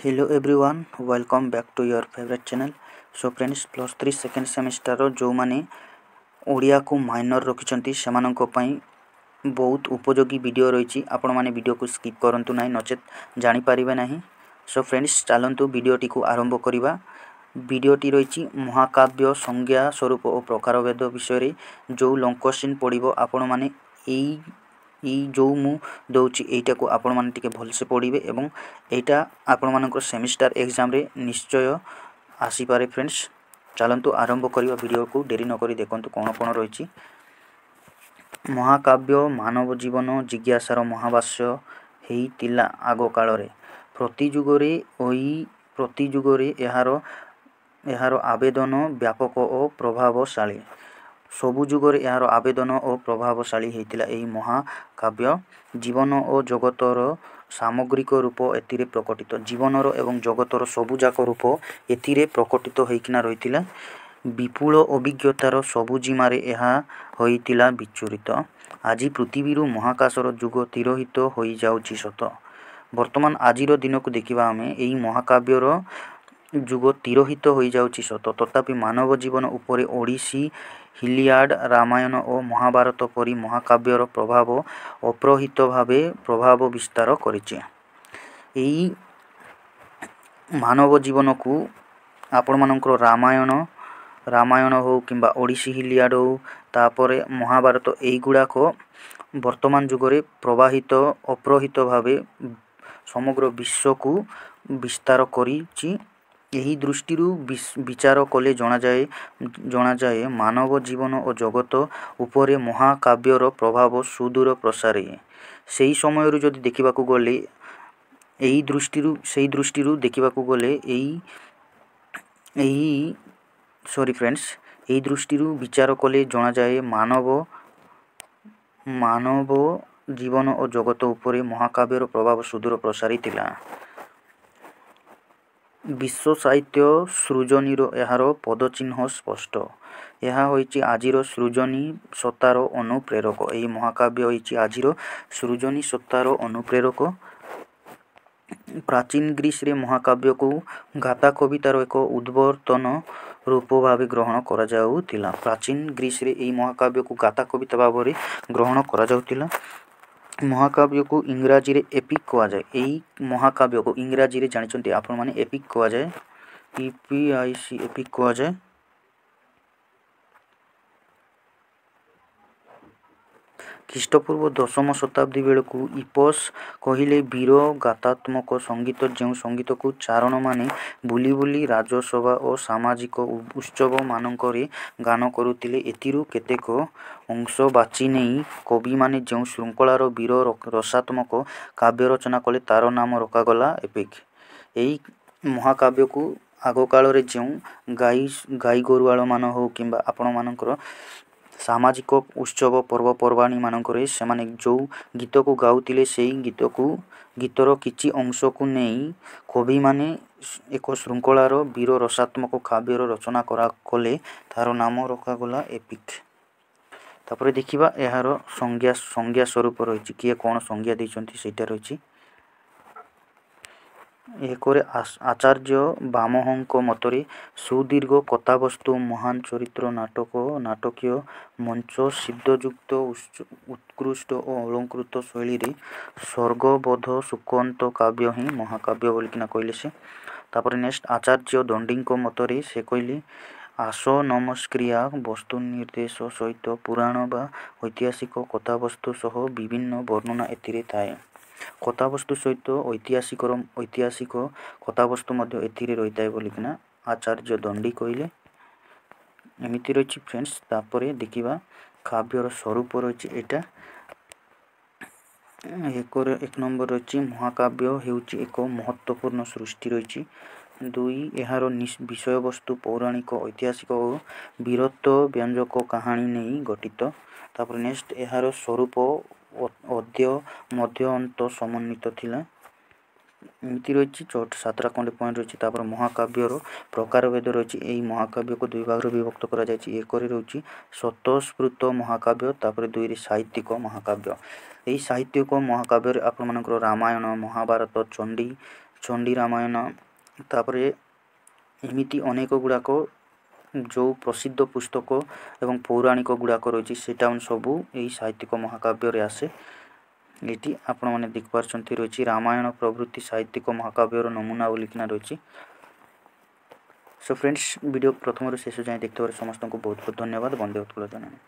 Hello everyone, welcome back to your favorite channel. So friends, plus 3 second semester जो माने ओडिया को minor रखिछंती सेमानंको पई बहुत उपयोगी वीडियो रही आपण माने वीडियो को स्किप करंतु नाही नचेत जानि पारिबे नाही। सो फ्रेंड्स चलंतु वीडियोटी को आरंभ करिबा। वीडियोटी रही महाकाव्य संज्ञा स्वरूप और प्रकारभेद विषय जो लॉन्ग क्वेश्चन पड़िबो आपण माने जो मु दउची एटा को आपण माने टिके भलसे पढ़िबे एवं एटा आपण मानकर सेमिस्टर एग्जाम रे निश्चय आसी पारे। फ्रेंड्स चलंतु आरंभ करिबा वीडियो को देरी न करी देखंतु कोन कोन रही। महाकाव्य मानव जीवन जिज्ञासार महाभाष्य हेइतिला आगो काल रे प्रतिजुगरे यार आवेदन व्यापक और प्रभावशाली सबु जुगरे यार आवेदन और प्रभावशाली हेइतिला। एही महाकाव्य जीवन और जगतर सामग्रिक रूप एतिरे प्रकटित जीवनर एवं जगतर सबुजाक रूप एतिरे प्रकटित होइकिना रहितिला। विपुल अभिज्ञतार सबुजिमारे ଏହା होइतिला विचूरित। आज पृथ्वीरु महाकाशर जुग तिरोहित होई जाउची सत। वर्तमान आजिर दिन को देखिबा आमे एही महाकाव्यर जुग तिरोहित होई जाउची सत, तथापि मानव जीवन उपरे ओडिसी हिलियाड रामायण और महाभारत परी महाकाव्यर प्रभाव अप्रहित भावे प्रभाव विस्तार करिछि। एही मानव जीवन को आपण मानकर रामायण हो किंबा ओडिसी हिलियाड हो तापरे महाभारत एही गुड़ाक वर्तमान जुगरे प्रवाहित अप्रहित भावे समग्र विश्व को विस्तार करिछि। यही दृष्टि विचार कले जना जाए मानव जीवन और जगत उपरे महाकाव्यर प्रभाव सुदूर प्रसारी। सेही समय जदि देखिबाकू गले एही दृष्टि देखिबाकू गले सॉरी फ्रेंड्स एही दृष्टि विचार कले जना जाए मानव जीवन और जगत उपरे महाकाव्यर प्रभाव सुदूर प्रसारी थिला। विश्व साहित्य सृजनीर यार पदचिन्ह स्पष्ट। यह होइछि आजिर सृजनी सत्तार अनुप्रेरक। एही महाकाव्य होइछि आजिर सृजनी सत्तार अनुप्रेरक। प्राचीन ग्रीस रे महाकाव्य को गाथा कवितार एक उद्वर्तन रूप भाव ग्रहण करा जाउतिला। प्राचीन ग्रीस रे एही महाकाव्य को गाथा कविता भाव ग्रहण करा जाउतिला। महाकाव्य को इंग्राजी रे एपिक कहा जाए। यही महाकाव्य को इंग्राजी रे जानिछन्ती आपण माने एपिक कहा जाए। EPIC एपिक कहा जाए। ख्रीष्टपूर्व 10म शताब्दी बेलू इपस कहिले वीर गाथात्मक संगीत जो संगीत को चारण माने बुली बुली राजसभा और सामाजिक उत्सव मानकरे गान करुतिले। एतिरु केतेक अंश बाची नहीं कवि माने जो श्रृंखलार वीर रसात्मक काव्य रचना कले तार नाम रखागला एपिक। यही महाकाव्य को आग काल जो गाई गोरुआल मान हो किंबा आपण मानकर सामाजिक उत्सव पर्वपर्वाणी मानकरे सेमाने जो गीत को गाउतिले सेही गीतर किछि अंश को नहीं कवि माने एक श्रृंखलार वीर रसात्मक काव्यर रचना कले तार नाम रखागला एपिक। तापर देखिबा यार संज्ञा स्वरूप रही किए कौन संज्ञा देइछन्ती सेटा रही। एकरे आचार्य बामहंक मतरे सुदीर्घ कथावस्तु महान चरित्र नाटकीय मंच सिद्धयुक्त उत्कृष्ट और अलंकृत शैली रे स्वर्गबोध सुखवंत काव्य ही महाकाव्य बोलिकिना कहले से। तापर नेक्स्ट आचार्य दंडीक मतरे से कहले आस नमस्क्रिया वस्तु निर्देश सहित पुराण बा ऐतिहासिक कथावस्तु सह विभिन्न वर्णना एथिरे थाए। कथावस्तु सहित ऐतिहासिक कथावस्तु मध्य एथिरे रहिताए बोलिकिना आचार्य दंडी कहले। एमिति रही फ्रेंड्स। तापरे देखिबा काव्यर स्वरूप रही एटा एक नंबर रही महाकाव्य हेउची एक महत्वपूर्ण सृष्टि रही। 2 यार विषय वस्तु पौराणिक ऐतिहासिक और वीरत्व व्यंजक कहानी नहीं गठित। तापर नेक्स्ट यार स्वरूप अद्य मध्य अंत समन्वित थिला। एमती रही 7टा खंडे पॉइंट रही। तापर महाकाव्यर प्रकारभेद रही। यही महाकाव्य को 2 भाग विभक्त करा जायछि। एक रही स्वतःस्फूर्त महाकाव्य तापर 2 साहित्यिक महाकाव्य। यही साहित्यिक महाकाव्य आपण मानकर रामायण महाभारत चंडी ଚଣ୍ଡୀ ରାମାୟଣ, ତାପରେ ଏମିତି ଅନେକ ଗୁଡ଼ାକ ଯେଉଁ ପ୍ରସିଦ୍ଧ ପୁସ୍ତକ ଏବଂ ପୌରାଣିକ ଗୁଡ଼ାକ ରହିଛି ସେଇଟା ସବୁ ଏହି ସାହିତ୍ୟିକ ମହାକାବ୍ୟରେ ଆସେ। ଏଠି ଆପଣମାନେ ଦେଖିପାରୁଛନ୍ତି ରହିଛି ରାମାୟଣ ପ୍ରଭୃତି ସାହିତ୍ୟିକ ମହାକାବ୍ୟର ନମୁନା ବୋଲିକିନା ରହିଛି। ସୋ ଫ୍ରେଣ୍ଡସ୍, ଭିଡ଼ିଓ ପ୍ରଥମରୁ ଶେଷ ଯାଏଁ ଦେଖିଥିବାରୁ ସମସ୍ତଙ୍କୁ ବହୁତ ବହୁତ ଧନ୍ୟବାଦ। ବନ୍ଦେ ଉତ୍କଳ ଜନନୀ।